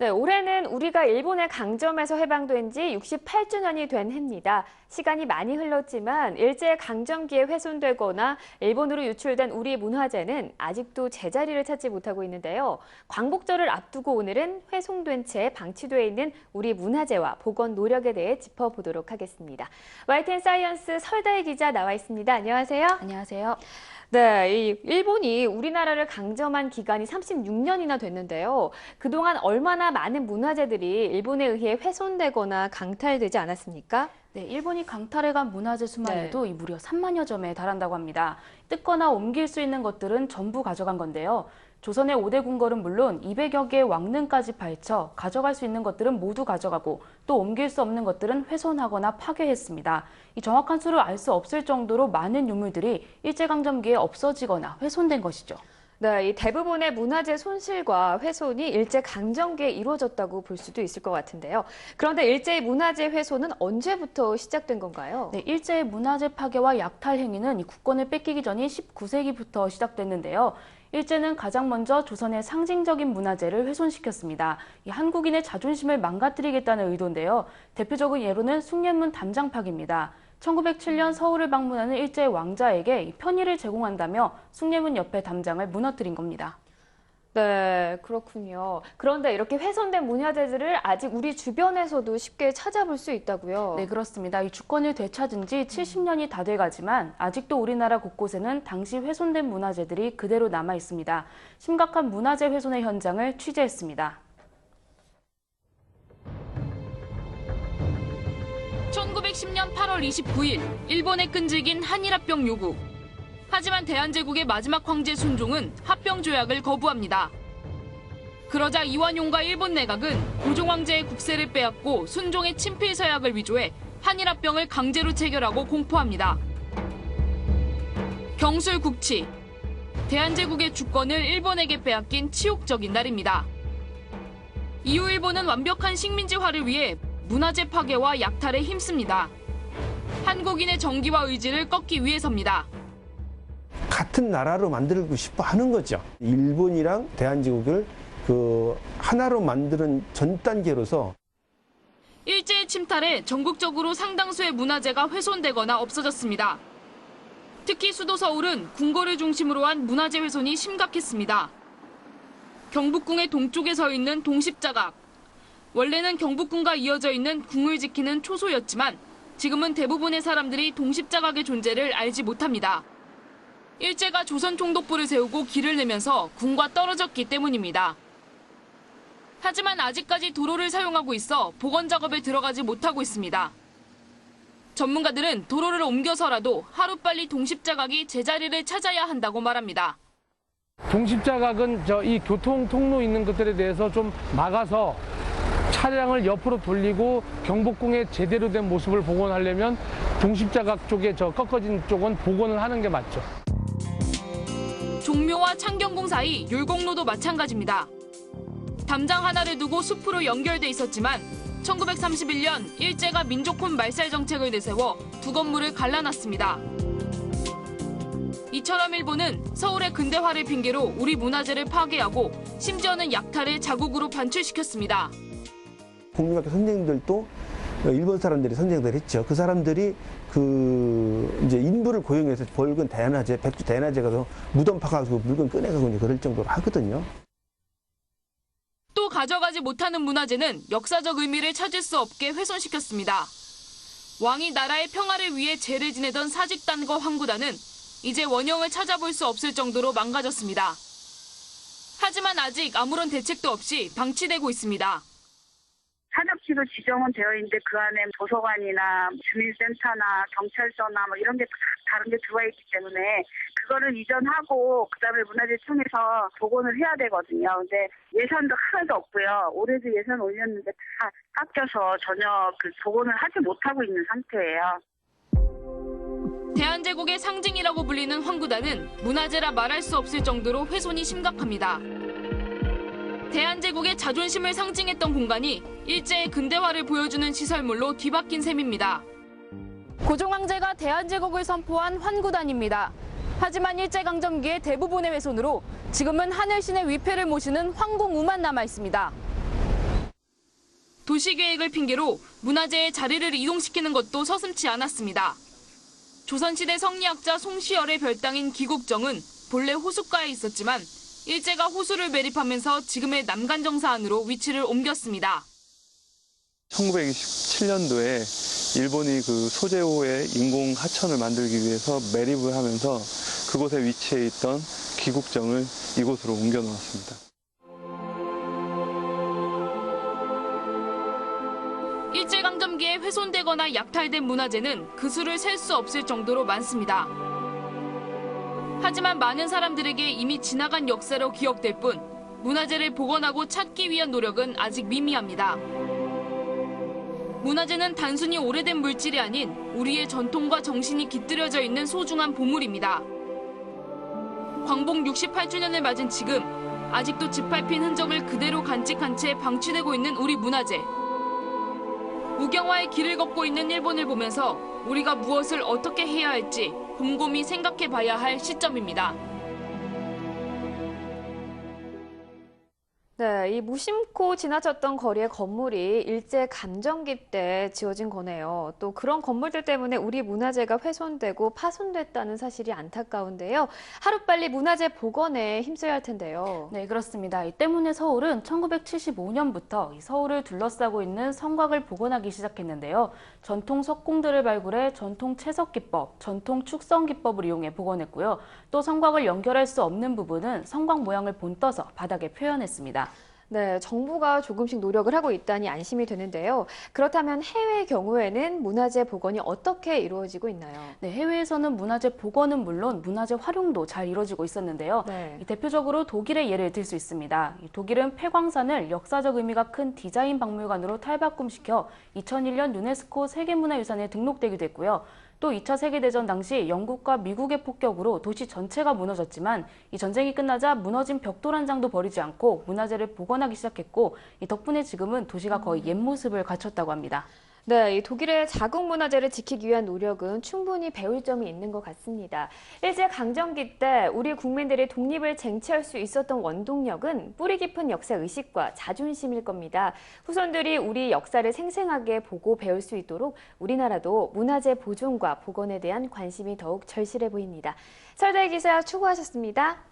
네, 올해는 우리가 일본의 강점에서 해방된 지 68주년이 된 해입니다. 시간이 많이 흘렀지만 일제강점기에 훼손되거나 일본으로 유출된 우리 문화재는 아직도 제자리를 찾지 못하고 있는데요. 광복절을 앞두고 오늘은 훼손된 채 방치돼 있는 우리 문화재와 복원 노력에 대해 짚어보도록 하겠습니다. YTN 사이언스 설다혜 기자 나와 있습니다. 안녕하세요. 안녕하세요. 네, 일본이 우리나라를 강점한 기간이 36년이나 됐는데요. 그동안 얼마나 많은 문화재들이 일본에 의해 훼손되거나 강탈되지 않았습니까? 네, 일본이 강탈해간 문화재 수만 해도 무려 3만여 점에 달한다고 합니다. 뜯거나 옮길 수 있는 것들은 전부 가져간 건데요. 조선의 5대 궁궐은 물론 200여 개의 왕릉까지 파헤쳐 가져갈 수 있는 것들은 모두 가져가고 또 옮길 수 없는 것들은 훼손하거나 파괴했습니다. 이 정확한 수를 알 수 없을 정도로 많은 유물들이 일제강점기에 없어지거나 훼손된 것이죠. 네, 이 대부분의 문화재 손실과 훼손이 일제강점기에 이루어졌다고 볼 수도 있을 것 같은데요. 그런데 일제의 문화재 훼손은 언제부터 시작된 건가요? 네, 일제의 문화재 파괴와 약탈 행위는 이 국권을 뺏기기 전인 19세기부터 시작됐는데요. 일제는 가장 먼저 조선의 상징적인 문화재를 훼손시켰습니다. 이 한국인의 자존심을 망가뜨리겠다는 의도인데요. 대표적인 예로는 숭례문 담장팍입니다. 1907년 서울을 방문하는 일제의 왕자에게 편의를 제공한다며 숭례문 옆에 담장을 무너뜨린 겁니다. 네, 그렇군요. 그런데 이렇게 훼손된 문화재들을 아직 우리 주변에서도 쉽게 찾아볼 수 있다고요? 네, 그렇습니다. 이 주권을 되찾은 지 70년이 다 돼가지만 아직도 우리나라 곳곳에는 당시 훼손된 문화재들이 그대로 남아 있습니다. 심각한 문화재 훼손의 현장을 취재했습니다. 1910년 8월 29일, 일본에 끈질긴 한일합병 요구. 하지만 대한제국의 마지막 황제 순종은 합병 조약을 거부합니다. 그러자 이완용과 일본 내각은 고종황제의 국세를 빼앗고 순종의 친필 서약을 위조해 한일합병을 강제로 체결하고 공포합니다. 경술국치. 대한제국의 주권을 일본에게 빼앗긴 치욕적인 날입니다. 이후 일본은 완벽한 식민지화를 위해 문화재 파괴와 약탈에 힘씁니다. 한국인의 정기와 의지를 꺾기 위해서입니다. 같은 나라로 만들고 싶어 하는 거죠. 일본이랑 대한제국을 하나로 만드는 전 단계로서 일제의 침탈에 전국적으로 상당수의 문화재가 훼손되거나 없어졌습니다. 특히 수도 서울은 궁궐을 중심으로 한 문화재 훼손이 심각했습니다. 경복궁의 동쪽에 서 있는 동십자각. 원래는 경복궁과 이어져 있는 궁을 지키는 초소였지만 지금은 대부분의 사람들이 동십자각의 존재를 알지 못합니다. 일제가 조선 총독부를 세우고 길을 내면서 궁과 떨어졌기 때문입니다. 하지만 아직까지 도로를 사용하고 있어 복원 작업에 들어가지 못하고 있습니다. 전문가들은 도로를 옮겨서라도 하루빨리 동십자각이 제자리를 찾아야 한다고 말합니다. 동십자각은 이 교통 통로 있는 것들에 대해서 좀 막아서 차량을 옆으로 돌리고 경복궁의 제대로 된 모습을 복원하려면 동십자각 쪽에 꺾어진 쪽은 복원을 하는 게 맞죠. 종묘와 창경궁 사이 율곡로도 마찬가지입니다. 담장 하나를 두고 숲으로 연결돼 있었지만 1931년 일제가 민족혼 말살 정책을 내세워 두 건물을 갈라놨습니다. 이처럼 일본은 서울의 근대화를 핑계로 우리 문화재를 파괴하고 심지어는 약탈을 자국으로 반출시켰습니다. 국민학교 선생님들도 일본 사람들이 선생들 했죠. 그 사람들이 이제 인부를 고용해서 벌건 대낮에 백주 대낮에 가서 무덤 파가지고 물건 꺼내가고 이제 그럴 정도로 하거든요. 또 가져가지 못하는 문화재는 역사적 의미를 찾을 수 없게 훼손시켰습니다. 왕이 나라의 평화를 위해 제를 지내던 사직단과 황구단은 이제 원형을 찾아볼 수 없을 정도로 망가졌습니다. 하지만 아직 아무런 대책도 없이 방치되고 있습니다. 사적지로 지정은 되어 있는데 그 안에 도서관이나 주민센터나 경찰서나 이런 게 다른 게 들어와 있기 때문에 그거를 이전하고 그다음에 문화재청에서 복원을 해야 되거든요. 근데 예산도 하나도 없고요. 올해도 예산 올렸는데 다 깎여서 전혀 복원을 하지 못하고 있는 상태예요. 대한제국의 상징이라고 불리는 황구단은 문화재라 말할 수 없을 정도로 훼손이 심각합니다. 대한제국의 자존심을 상징했던 공간이 일제의 근대화를 보여주는 시설물로 뒤바뀐 셈입니다. 고종황제가 대한제국을 선포한 환구단입니다. 하지만 일제강점기의 대부분의 훼손으로 지금은 하늘신의 위패를 모시는 황공우만 남아 있습니다. 도시계획을 핑계로 문화재의 자리를 이동시키는 것도 서슴지 않았습니다. 조선시대 성리학자 송시열의 별당인 기국정은 본래 호숫가에 있었지만 일제가 호수를 매립하면서 지금의 남간정사 안으로 위치를 옮겼습니다. 1927년도에 일본이 그 소재호의 인공 하천을 만들기 위해서 매립을 하면서 그곳에 위치해 있던 기국정을 이곳으로 옮겨 놓았습니다. 일제강점기에 훼손되거나 약탈된 문화재는 그 수를 셀 수 없을 정도로 많습니다. 하지만 많은 사람들에게 이미 지나간 역사로 기억될 뿐 문화재를 복원하고 찾기 위한 노력은 아직 미미합니다. 문화재는 단순히 오래된 물질이 아닌 우리의 전통과 정신이 깃들여져 있는 소중한 보물입니다. 광복 68주년을 맞은 지금 아직도 짓밟힌 흔적을 그대로 간직한 채 방치되고 있는 우리 문화재. 무경화의 길을 걷고 있는 일본을 보면서 우리가 무엇을 어떻게 해야 할지 곰곰이 생각해 봐야 할 시점입니다. 네, 이 무심코 지나쳤던 거리의 건물이 일제 감정기 때 지어진 거네요. 또 그런 건물들 때문에 우리 문화재가 훼손되고 파손됐다는 사실이 안타까운데요. 하루빨리 문화재 복원에 힘써야 할 텐데요. 네, 그렇습니다. 이 때문에 서울은 1975년부터 서울을 둘러싸고 있는 성곽을 복원하기 시작했는데요. 전통 석공들을 발굴해 전통 채석기법, 전통 축성기법을 이용해 복원했고요. 또 성곽을 연결할 수 없는 부분은 성곽 모양을 본떠서 바닥에 표현했습니다. 네, 정부가 조금씩 노력을 하고 있다니 안심이 되는데요. 그렇다면 해외의 경우에는 문화재 복원이 어떻게 이루어지고 있나요? 네, 해외에서는 문화재 복원은 물론 문화재 활용도 잘 이루어지고 있었는데요. 네. 대표적으로 독일의 예를 들 수 있습니다. 독일은 폐광산을 역사적 의미가 큰 디자인 박물관으로 탈바꿈시켜 2001년 유네스코 세계문화유산에 등록되기도 했고요. 또 2차 세계대전 당시 영국과 미국의 폭격으로 도시 전체가 무너졌지만 이 전쟁이 끝나자 무너진 벽돌 한 장도 버리지 않고 문화재를 복원하기 시작했고 이 덕분에 지금은 도시가 거의 옛 모습을 갖췄다고 합니다. 네, 이 독일의 자국 문화재를 지키기 위한 노력은 충분히 배울 점이 있는 것 같습니다. 일제 강점기 때 우리 국민들이 독립을 쟁취할 수 있었던 원동력은 뿌리 깊은 역사 의식과 자존심일 겁니다. 후손들이 우리 역사를 생생하게 보고 배울 수 있도록 우리나라도 문화재 보존과 복원에 대한 관심이 더욱 절실해 보입니다. 설대 기자 추구하셨습니다.